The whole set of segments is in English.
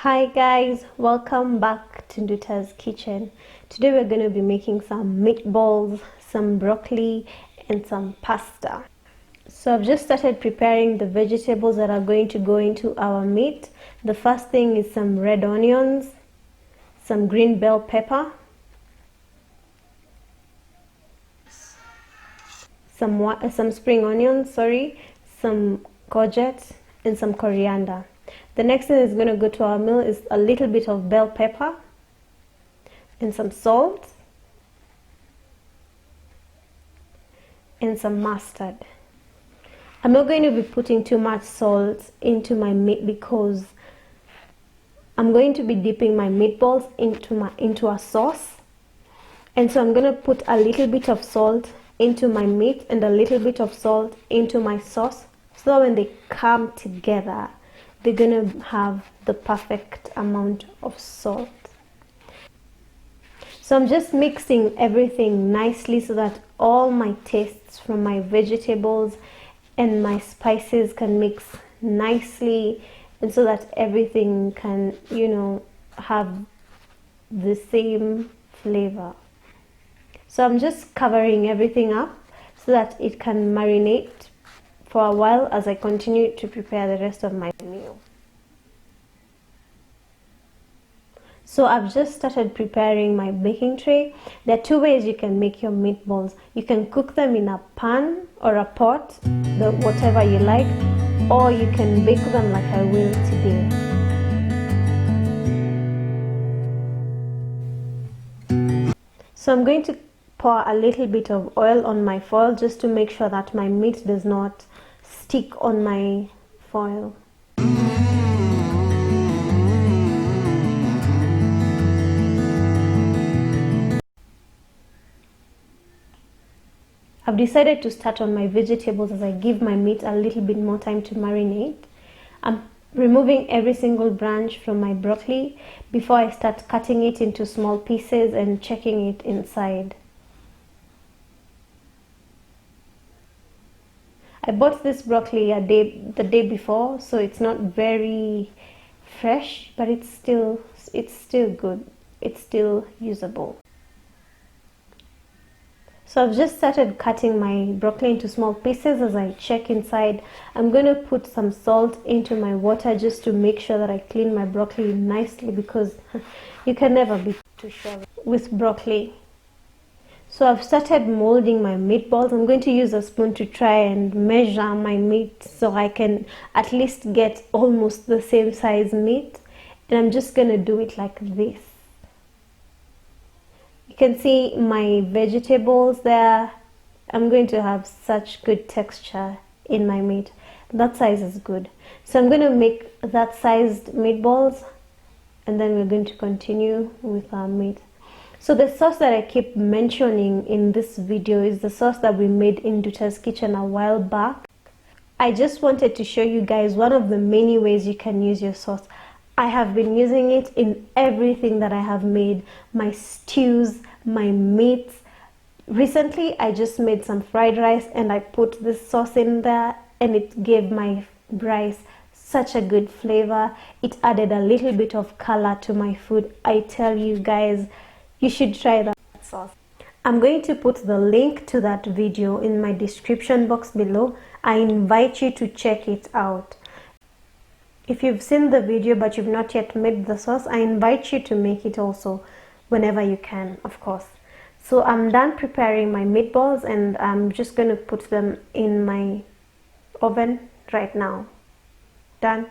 Hi guys, welcome back to Nduta's kitchen. Today we're going to be making some meatballs, some broccoli and some pasta. So I've just started preparing the vegetables that are going to go into our meat. The first thing is some red onions, some green bell pepper, some spring onions, some courgette and some coriander. The next thing that's going to go to our meal is a little bit of bell pepper and some salt and some mustard. I'm not going to be putting too much salt into my meat because I'm going to be dipping my meatballs into a sauce, and so I'm going to put a little bit of salt into my meat and a little bit of salt into my sauce, so that when they come together they're gonna have the perfect amount of salt. So I'm just mixing everything nicely so that all my tastes from my vegetables and my spices can mix nicely, and so that everything can, have the same flavor. So I'm just covering everything up so that it can marinate for a while as I continue to prepare the rest of my meal. So I've just started preparing my baking tray. There are two ways you can make your meatballs. You can cook them in a pan or a pot, whatever you like, or you can bake them like I will today. So I'm going to pour a little bit of oil on my foil just to make sure that my meat does not stick on my foil. I've decided to start on my vegetables as I give my meat a little bit more time to marinate. I'm removing every single branch from my broccoli before I start cutting it into small pieces and checking it inside. I bought this broccoli the day before, so it's not very fresh, but it's still good. It's still usable. So I've just started cutting my broccoli into small pieces as I check inside. I'm going to put some salt into my water just to make sure that I clean my broccoli nicely, because you can never be too sure with broccoli. So I've started molding my meatballs. I'm going to use a spoon to try and measure my meat so I can at least get almost the same size meat. And I'm just going to do it like this. You can see my vegetables there. I'm going to have such good texture in my meat. That size is good. So I'm going to make that sized meatballs, and then we're going to continue with our meat. So the sauce that I keep mentioning in this video is the sauce that we made in Nduta's kitchen a while back. I just wanted to show you guys one of the many ways you can use your sauce. I have been using it in everything that I have made, my stews, my meats. Recently I just made some fried rice and I put this sauce in there, and it gave my rice such a good flavor. It added a little bit of color to my food. I tell you guys, you should try that sauce. I'm going to put the link to that video in my description box below. I invite you to check it out. If you've seen the video but you've not yet made the sauce, I invite you to make it also whenever you can, of course. So I'm done preparing my meatballs, and I'm just going to put them in my oven right now. Done.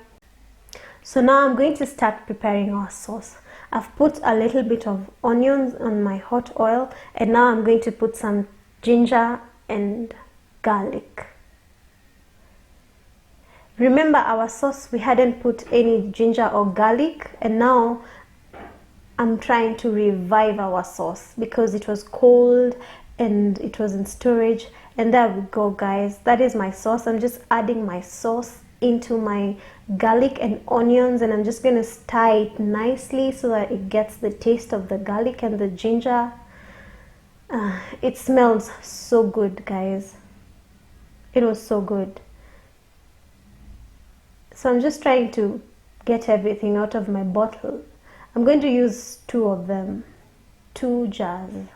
So now I'm going to start preparing our sauce. I've put a little bit of onions on my hot oil, and now I'm going to put some ginger and garlic. Remember, our sauce, we hadn't put any ginger or garlic, and now I'm trying to revive our sauce because it was cold and it was in storage. And there we go, guys. That is my sauce. I'm just adding my sauce into my garlic and onions, and I'm just going to stir it nicely so that it gets the taste of the garlic and the ginger. It smells so good, guys. It was so good. So I'm just trying to get everything out of my bottle. I'm going to use 2 of them, 2 jars.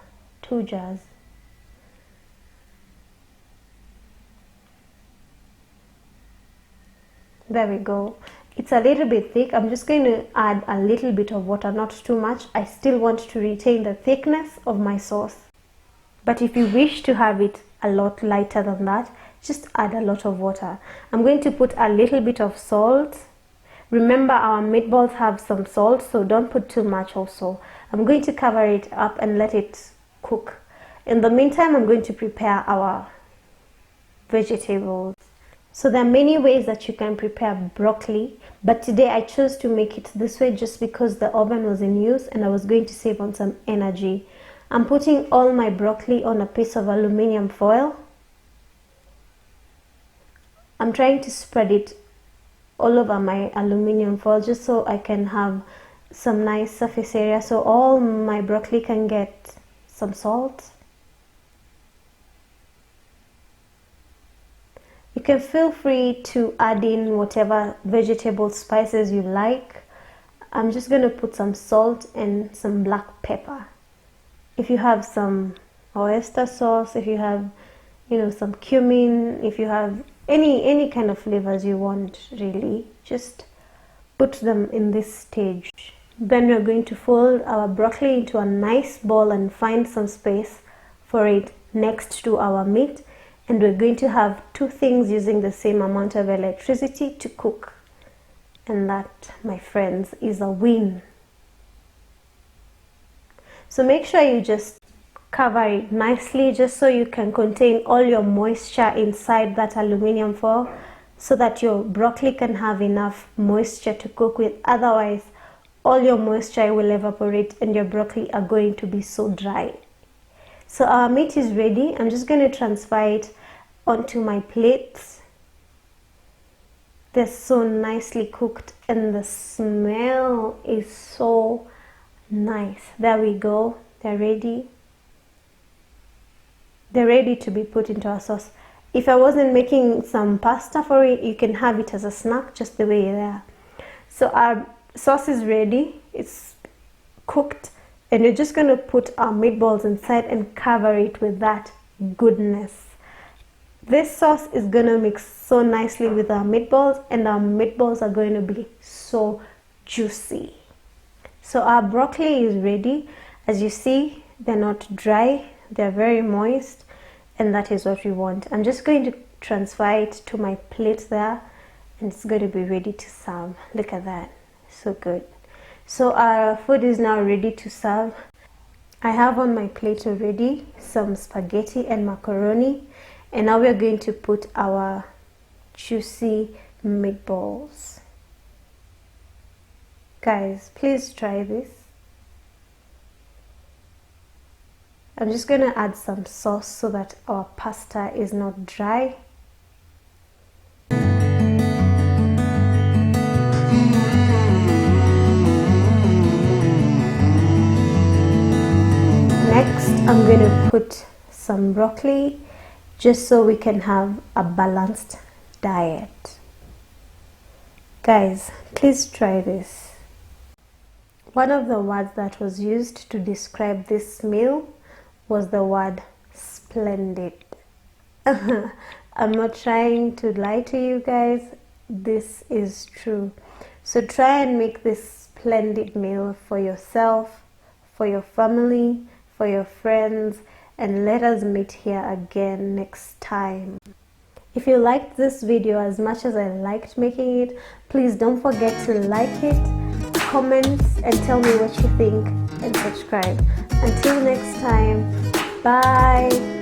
There we go. It's a little bit thick. I'm just going to add a little bit of water, not too much. I still want to retain the thickness of my sauce. But if you wish to have it a lot lighter than that, just add a lot of water. I'm going to put a little bit of salt. Remember, our meatballs have some salt, so don't put too much also. I'm going to cover it up and let it cook. In the meantime, I'm going to prepare our vegetables. So there are many ways that you can prepare broccoli, but today I chose to make it this way just because the oven was in use and I was going to save on some energy. I'm putting all my broccoli on a piece of aluminum foil. I'm trying to spread it all over my aluminum foil just so I can have some nice surface area so all my broccoli can get some salt. You can feel free to add in whatever vegetable spices you like. I'm just going to put some salt and some black pepper. If you have some oyster sauce, if you have, some cumin, if you have any kind of flavors you want, really, just put them in this stage. Then we're going to fold our broccoli into a nice ball and find some space for it next to our meat. And we're going to have 2 things using the same amount of electricity to cook. And that, my friends, is a win. So make sure you just cover it nicely just so you can contain all your moisture inside that aluminum foil so that your broccoli can have enough moisture to cook with. Otherwise, all your moisture will evaporate and your broccoli are going to be so dry. So our meat is ready. I'm just going to transfer it onto my plates. They're so nicely cooked and the smell is so nice. There we go. They're ready. They're ready to be put into our sauce. If I wasn't making some pasta for it, you can have it as a snack just the way they are. So our sauce is ready. It's cooked. And we're just going to put our meatballs inside and cover it with that goodness. This sauce is going to mix so nicely with our meatballs and our meatballs are going to be so juicy. So our broccoli is ready. As you see, they're not dry, they're very moist, and that is what we want. I'm just going to transfer it to my plate there and it's going to be ready to serve. Look at that, so good. So our food is now ready to serve. I have on my plate already some spaghetti and macaroni, and now we're going to put our juicy meatballs. Guys, please try this. I'm just going to add some sauce so that our pasta is not dry. Next, I'm going to put some broccoli just so we can have a balanced diet. Guys, please try this. One of the words that was used to describe this meal was the word splendid. I'm not trying to lie to you guys. This is true. So try and make this splendid meal for yourself, for your family, for your friends, and let us meet here again next time. If you liked this video as much as I liked making it, please don't forget to like it, comment, and tell me what you think, and subscribe. Until next time, bye.